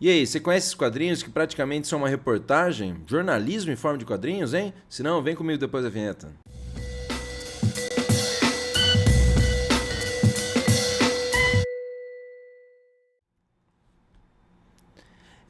E aí, você conhece esses quadrinhos que praticamente são uma reportagem? Jornalismo em forma de quadrinhos, hein? Se não, vem comigo depois da vinheta.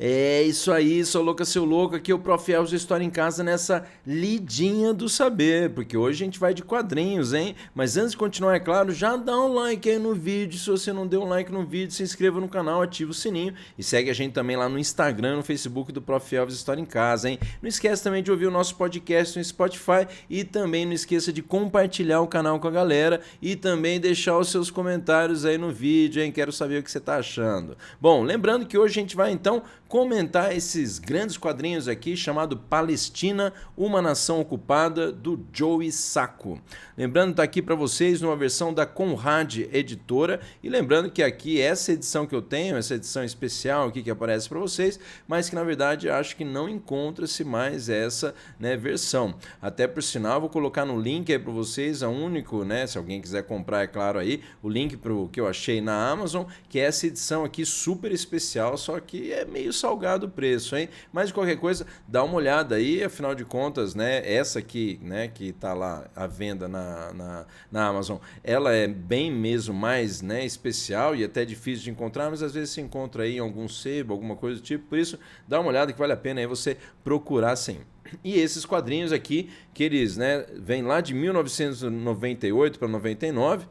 É isso aí, sou louca, seu louco. Aqui é o Prof. Elvis História em Casa nessa lidinha do saber, porque hoje a gente vai de quadrinhos, hein? Mas antes de continuar, é claro, já dá um like aí no vídeo. Se você não deu um like no vídeo, se inscreva no canal, ativa o sininho e segue a gente também lá no Instagram, no Facebook do Prof. Elvis História em Casa, hein? Não esquece também de ouvir o nosso podcast no Spotify e também não esqueça de compartilhar o canal com a galera e também deixar os seus comentários aí no vídeo, hein? Quero saber o que você tá achando. Bom, lembrando que hoje a gente vai então comentar esses grandes quadrinhos aqui chamado Palestina, uma nação ocupada, do Joe Sacco. Lembrando, tá aqui para vocês numa versão da Conrad Editora e lembrando que aqui essa edição que eu tenho, essa edição especial aqui que aparece para vocês, mas que na verdade acho que não encontra-se mais essa, né, versão. Até por sinal, vou colocar no link aí para vocês, a único, né, se alguém quiser comprar, é claro aí, o link para o que eu achei na Amazon, que é essa edição aqui super especial, só que é meio salgado o preço, hein? Mas de qualquer coisa, dá uma olhada aí, afinal de contas, né? Essa aqui, né, que tá lá à venda na Amazon, ela é bem mesmo mais, né, especial e até difícil de encontrar, mas às vezes se encontra aí em algum sebo, alguma coisa do tipo, por isso dá uma olhada que vale a pena aí você procurar sim. E esses quadrinhos aqui, que eles, né, vêm lá de 1998 para 99.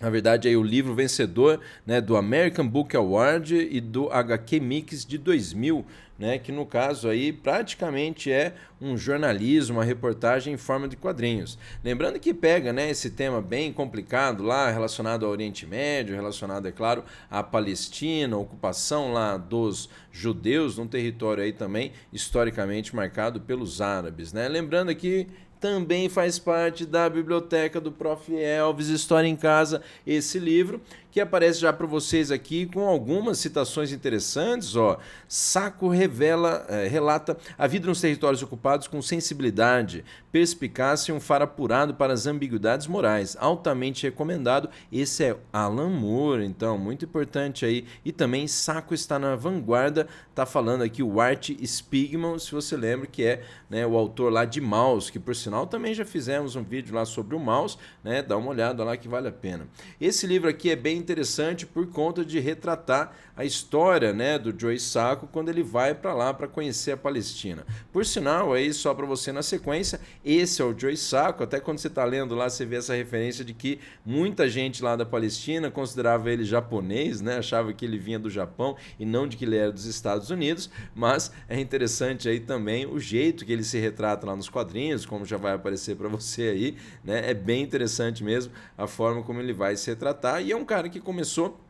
Na verdade, aí o livro vencedor, né, do American Book Award e do HQ Mix de 2000, né, que no caso aí praticamente é um jornalismo, uma reportagem em forma de quadrinhos. Lembrando que pega, né, esse tema bem complicado lá relacionado ao Oriente Médio, relacionado, é claro, à Palestina, a ocupação lá dos judeus num território aí também historicamente marcado pelos árabes, né? Lembrando aqui também faz parte da biblioteca do Prof. Elvis, História em Casa, esse livro, que aparece já para vocês aqui com algumas citações interessantes. Ó. Sacco relata a vida nos territórios ocupados com sensibilidade, perspicácia e um faro apurado para as ambiguidades morais. Altamente recomendado. Esse é Alan Moore, então, muito importante aí. E também Sacco está na vanguarda, tá falando aqui o Art Spiegelman, se você lembra, que é, né, o autor lá de Maus, que por sinal também já fizemos um vídeo lá sobre o Maus, né? Dá uma olhada lá que vale a pena. Esse livro aqui é bem interessante por conta de retratar a história, né, do Joe Sacco quando ele vai para lá para conhecer a Palestina. Por sinal, aí só para você na sequência, esse é o Joe Sacco, até quando você está lendo lá você vê essa referência de que muita gente lá da Palestina considerava ele japonês, né, achava que ele vinha do Japão e não de que ele era dos Estados Unidos, mas é interessante aí também o jeito que ele se retrata lá nos quadrinhos, como já vai aparecer para você aí, né, é bem interessante mesmo a forma como ele vai se retratar e é um cara que começou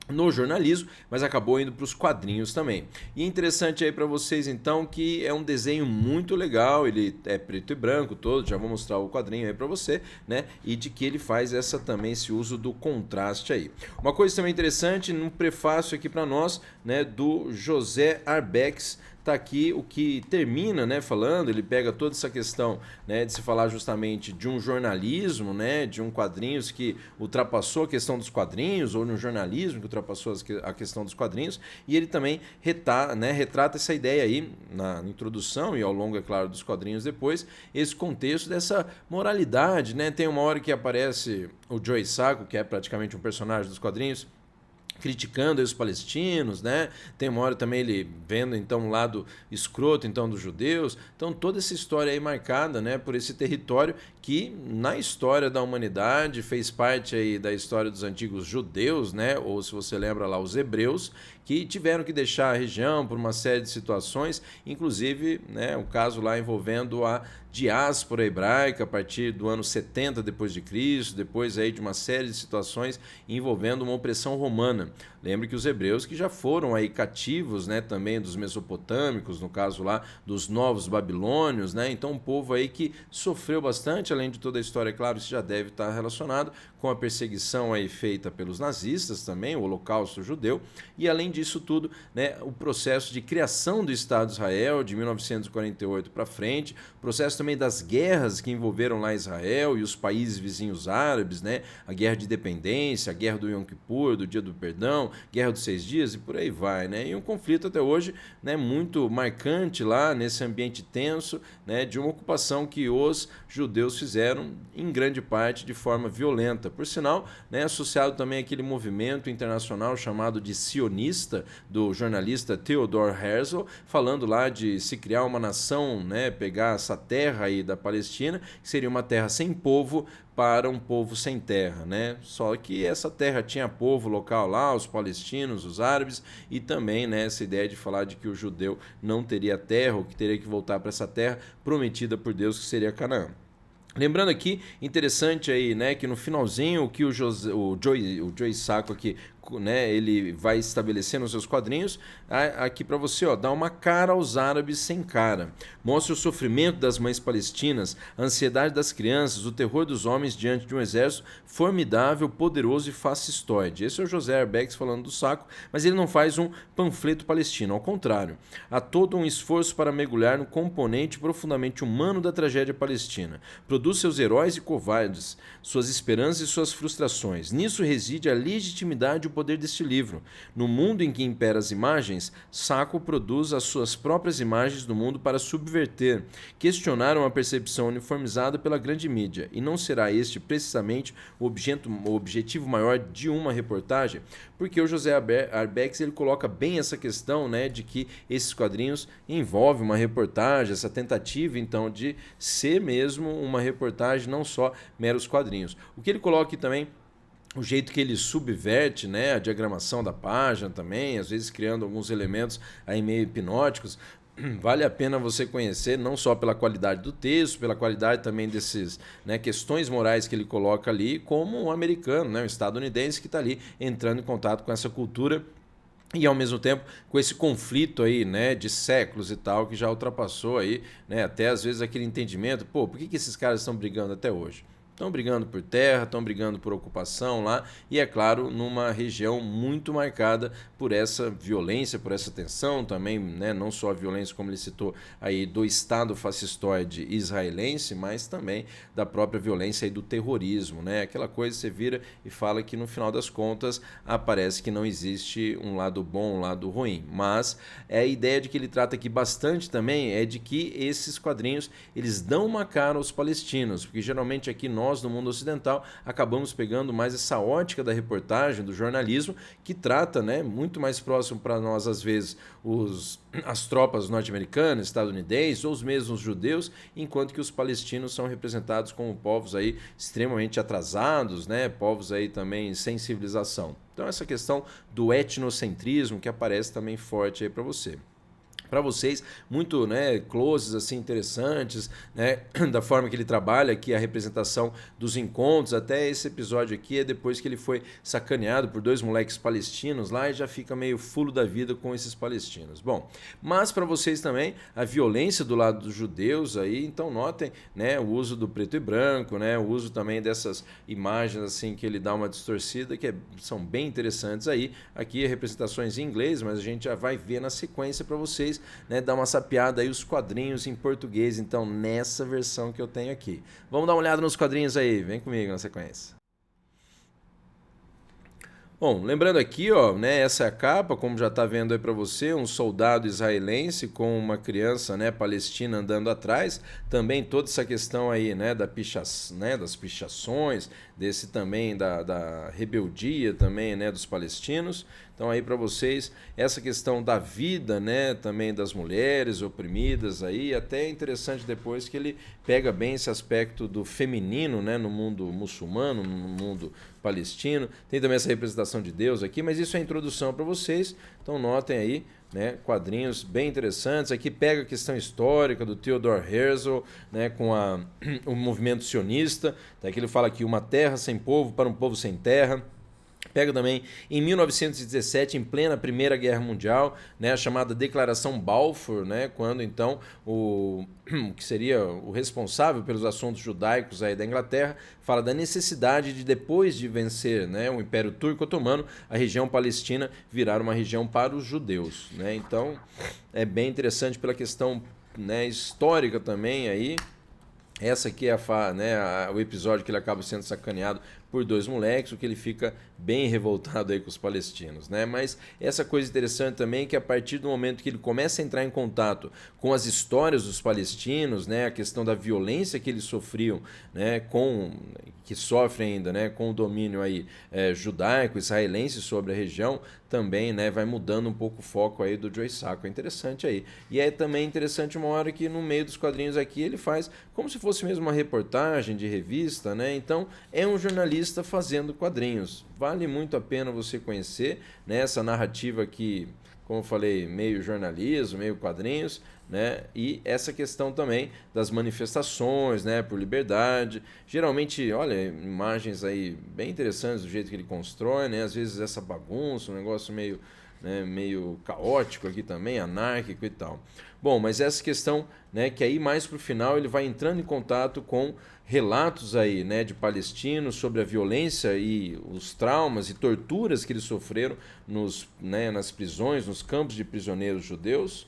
no jornalismo, mas acabou indo para os quadrinhos também. E interessante aí para vocês então que é um desenho muito legal, ele é preto e branco todo, já vou mostrar o quadrinho aí para você, né? E de que ele faz essa também esse uso do contraste aí. Uma coisa também interessante, num prefácio aqui para nós, né, do José Arbex, tá aqui o que termina, né, falando, ele pega toda essa questão, né, de se falar justamente de um jornalismo, né, de um quadrinhos que ultrapassou a questão dos quadrinhos, ou de um jornalismo que ultrapassou a questão dos quadrinhos, e ele também retrata essa ideia aí na introdução e ao longo, é claro, dos quadrinhos depois, esse contexto dessa moralidade, né, tem uma hora que aparece o Joe Sacco, que é praticamente um personagem dos quadrinhos, criticando os palestinos, né? Tem uma hora também ele vendo então o lado escroto então dos judeus. Então toda essa história aí marcada, né, por esse território que na história da humanidade fez parte aí da história dos antigos judeus, né? Ou se você lembra lá os hebreus, que tiveram que deixar a região por uma série de situações, inclusive, né, o caso lá envolvendo a diáspora hebraica a partir do ano 70 depois de Cristo, depois aí de uma série de situações envolvendo uma opressão romana. Lembre que os hebreus que já foram aí cativos, né, também dos mesopotâmicos, no caso lá dos novos babilônios, né? Então um povo aí que sofreu bastante, além de toda a história, claro, isso já deve estar relacionado com a perseguição aí feita pelos nazistas também, o Holocausto judeu, e além disso tudo, né, o processo de criação do Estado de Israel de 1948 para frente, o processo também das guerras que envolveram lá Israel e os países vizinhos árabes, né, a guerra de independência, a guerra do Yom Kippur, do Dia do Perdão, Jordão, Guerra dos 6 Dias e por aí vai, né? E um conflito até hoje, né, muito marcante lá nesse ambiente tenso, né, de uma ocupação que os judeus fizeram em grande parte de forma violenta. Por sinal, né, associado também àquele movimento internacional chamado de sionista, do jornalista Theodor Herzl, falando lá de se criar uma nação, né, pegar essa terra aí da Palestina, que seria uma terra sem povo, para um povo sem terra, né? Só que essa terra tinha povo local lá, os palestinos, os árabes, e também, né, essa ideia de falar de que o judeu não teria terra, ou que teria que voltar para essa terra prometida por Deus, que seria Canaã. Lembrando aqui, interessante aí, né, que no finalzinho o que o Joe Sacco aqui, né, ele vai estabelecer nos seus quadrinhos, aqui para você, ó, dá uma cara aos árabes sem cara. Mostra o sofrimento das mães palestinas, a ansiedade das crianças, o terror dos homens diante de um exército formidável, poderoso e fascistoide. Esse é o José Arbex falando do Sacco, mas ele não faz um panfleto palestino, ao contrário. Há todo um esforço para mergulhar no componente profundamente humano da tragédia palestina. Produz seus heróis e covardes, suas esperanças e suas frustrações. Nisso reside a legitimidade e o poder deste livro. No mundo em que impera as imagens, Sacco produz as suas próprias imagens do mundo para subverter, questionar uma percepção uniformizada pela grande mídia. E não será este precisamente o objetivo maior de uma reportagem? Porque o José Arbex ele coloca bem essa questão, né, de que esses quadrinhos envolvem uma reportagem, essa tentativa então de ser mesmo uma reportagem, não só meros quadrinhos. O que ele coloca aqui também, o jeito que ele subverte, né, a diagramação da página também, às vezes criando alguns elementos aí meio hipnóticos, vale a pena você conhecer, não só pela qualidade do texto, pela qualidade também desses, né, questões morais que ele coloca ali, como um americano, né, um estadunidense que está ali entrando em contato com essa cultura e ao mesmo tempo com esse conflito aí, né, de séculos e tal, que já ultrapassou aí, né, até às vezes aquele entendimento, pô, por que esses caras estão brigando até hoje? Estão brigando por terra, estão brigando por ocupação lá, e é claro, numa região muito marcada por essa violência, por essa tensão também, né, não só a violência, como ele citou aí, do Estado fascistoide israelense, mas também da própria violência aí do terrorismo, né? Aquela coisa que você vira e fala que no final das contas aparece que não existe um lado bom, um lado ruim, mas é a ideia de que ele trata aqui bastante também é de que esses quadrinhos, eles dão uma cara aos palestinos, porque geralmente aqui nós, no mundo ocidental, acabamos pegando mais essa ótica da reportagem, do jornalismo, que trata, né, muito mais próximo para nós, às vezes, as tropas norte-americanas, estadunidenses, ou os mesmos judeus, enquanto que os palestinos são representados como povos aí extremamente atrasados, né, povos aí também sem civilização. Então essa questão do etnocentrismo que aparece também forte aí para você. Para vocês, muito, né, closes assim interessantes, né, da forma que ele trabalha aqui a representação dos encontros. Até esse episódio aqui é depois que ele foi sacaneado por dois moleques palestinos lá e já fica meio fulo da vida com esses palestinos. Bom, mas para vocês também a violência do lado dos judeus aí, então notem, né, o uso do preto e branco, né, o uso também dessas imagens assim que ele dá uma distorcida que são bem interessantes aí. Aqui representações em inglês, mas a gente já vai ver na sequência para vocês, né, dar uma sapiada aí os quadrinhos em português, então nessa versão que eu tenho aqui. Vamos dar uma olhada nos quadrinhos aí, vem comigo na sequência. Bom, lembrando aqui, ó, né, essa é a capa, como já está vendo aí para você, um soldado israelense com uma criança, né, palestina andando atrás. Também toda essa questão aí, né, das pichações, desse também da rebeldia também, né, dos palestinos. Então aí para vocês essa questão da vida, né, também das mulheres oprimidas aí, até é interessante depois que ele pega bem esse aspecto do feminino, né, no mundo muçulmano, no mundo palestino. Tem também essa representação de Deus aqui, mas isso é a introdução para vocês. Então notem aí, né, quadrinhos bem interessantes. Aqui pega a questão histórica do Theodor Herzl, né, com o movimento sionista. Até que ele fala aqui uma terra sem povo para um povo sem terra. Pega também em 1917, em plena Primeira Guerra Mundial, né, a chamada Declaração Balfour, né, quando então o que seria o responsável pelos assuntos judaicos aí da Inglaterra fala da necessidade de, depois de vencer, né, o Império Turco-Otomano, a região palestina virar uma região para os judeus, né? Então é bem interessante pela questão, né, histórica também aí. Essa aqui é o episódio que ele acaba sendo sacaneado por dois moleques, o que ele fica bem revoltado aí com os palestinos, né? Mas essa coisa interessante também é que a partir do momento que ele começa a entrar em contato com as histórias dos palestinos, né, a questão da violência que eles sofriam, né, que sofrem ainda, né, com o domínio aí judaico, israelense sobre a região, também, né, vai mudando um pouco o foco aí do Joe Sacco. É interessante aí. E é também interessante uma hora que no meio dos quadrinhos aqui ele faz como se fosse mesmo uma reportagem de revista, né? Então é um jornalista fazendo quadrinhos. Vale muito a pena você conhecer, né, essa narrativa que, como eu falei, meio jornalismo, meio quadrinhos, né? E essa questão também das manifestações, né, por liberdade. Geralmente, olha, imagens aí bem interessantes do jeito que ele constrói, né? Às vezes essa bagunça, um negócio meio, né, meio caótico aqui também, anárquico e tal. Bom, mas essa questão, né, que aí mais para o final ele vai entrando em contato com relatos aí, né, de palestinos sobre a violência e os traumas e torturas que eles sofreram né, nas prisões, nos campos de prisioneiros judeus.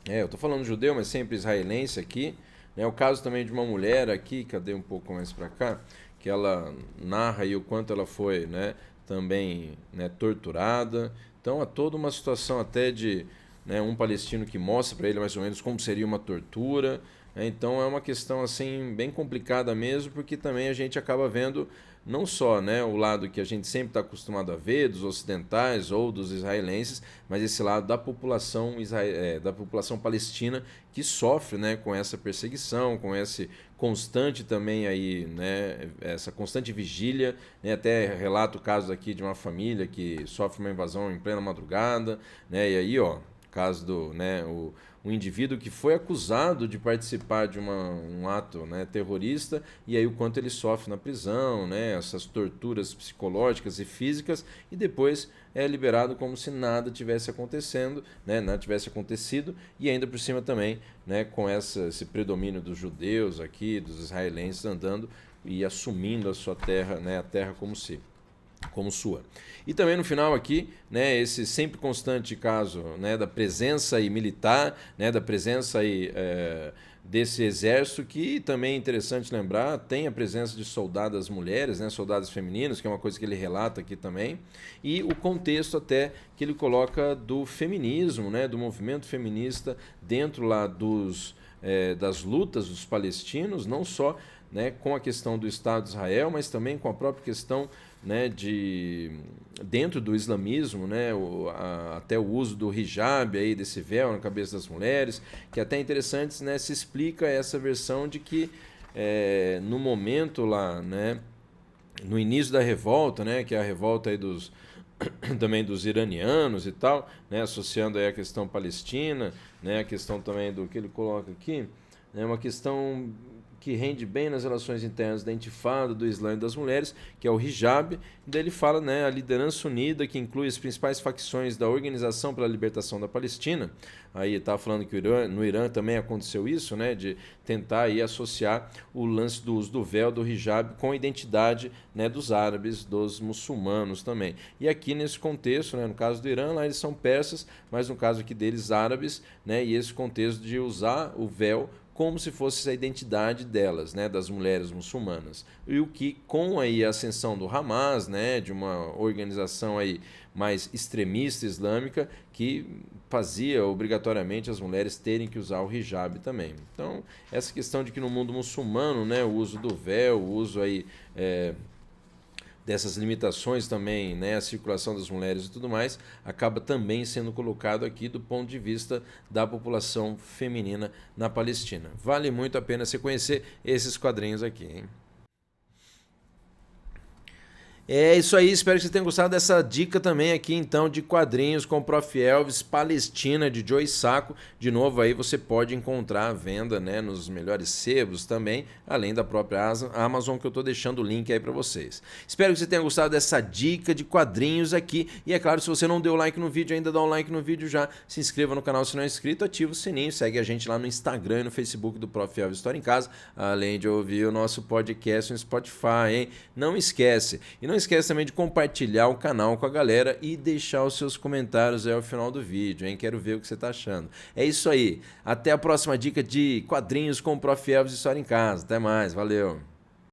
Eu estou falando judeu, mas sempre israelense aqui. O caso também de uma mulher aqui, cadê um pouco mais para cá, que ela narra aí o quanto ela foi, né, também, né, torturada. Então há toda uma situação até de, né, um palestino que mostra para ele mais ou menos como seria uma tortura. Então é uma questão assim bem complicada mesmo, porque também a gente acaba vendo não só, né, o lado que a gente sempre está acostumado a ver, dos ocidentais ou dos israelenses, mas esse lado da população, da população palestina que sofre, né, com essa perseguição, com esse constante também aí, né, essa constante vigília, né, até relato casos aqui de uma família que sofre uma invasão em plena madrugada, né, e aí, ó, caso do, né, um indivíduo que foi acusado de participar de um ato, né, terrorista, e aí o quanto ele sofre na prisão, né, essas torturas psicológicas e físicas, e depois é liberado como se nada tivesse acontecendo, né, nada tivesse acontecido, e ainda por cima também, né, com esse predomínio dos judeus aqui, dos israelenses andando e assumindo a sua terra, né, a terra como sua. E também no final aqui, né, esse sempre constante caso, né, da presença aí militar, né, da presença aí, desse exército, que também é interessante lembrar, tem a presença de soldadas mulheres, né, soldadas femininas, que é uma coisa que ele relata aqui também, e o contexto até que ele coloca do feminismo, né, do movimento feminista dentro lá das lutas dos palestinos, não só, né, com a questão do Estado de Israel, mas também com a própria questão, né, dentro do islamismo, né, até o uso do hijab, aí, desse véu na cabeça das mulheres, que é até interessante, né, se explica essa versão de que no momento lá, né, no início da revolta, né, que é a revolta aí também dos iranianos e tal, né, associando aí a questão palestina, né, a questão também do que ele coloca aqui, né, uma questão que rende bem nas relações internas da intifada, do Islã e das mulheres, que é o hijab. Daí ele fala, né, a liderança unida, que inclui as principais facções da Organização pela Libertação da Palestina. Aí estava falando que no Irã também aconteceu isso, né, de tentar aí associar o lance do uso do véu, do hijab, com a identidade, né, dos árabes, dos muçulmanos também. E aqui nesse contexto, né, no caso do Irã, lá eles são persas, mas no caso aqui deles árabes, né, e esse contexto de usar o véu como se fosse a identidade delas, né, das mulheres muçulmanas. E o que, com aí a ascensão do Hamas, né, de uma organização aí mais extremista islâmica, que fazia obrigatoriamente as mulheres terem que usar o hijab também. Então, essa questão de que no mundo muçulmano, né, o uso do véu, o uso aí dessas limitações também, né, a circulação das mulheres e tudo mais, acaba também sendo colocado aqui do ponto de vista da população feminina na Palestina. Vale muito a pena você conhecer esses quadrinhos aqui, hein? É isso aí, espero que você tenha gostado dessa dica também aqui então de quadrinhos com o Prof. Elvis, Palestina, de Joe Sacco. De novo aí você pode encontrar à venda, né, nos melhores sebos também, além da própria Amazon, que eu estou deixando o link aí para vocês. Espero que você tenha gostado dessa dica de quadrinhos aqui. E é claro, se você não deu like no vídeo ainda, dá um like no vídeo já, se inscreva no canal se não é inscrito, ativa o sininho, segue a gente lá no Instagram e no Facebook do Prof. Elvis História em Casa, além de ouvir o nosso podcast no Spotify, hein? Não esquece. E não esquece também de compartilhar o canal com a galera e deixar os seus comentários aí ao final do vídeo, hein? Quero ver o que você está achando. É isso aí. Até a próxima dica de quadrinhos com o Prof. Elvis História em Casa. Até mais. Valeu.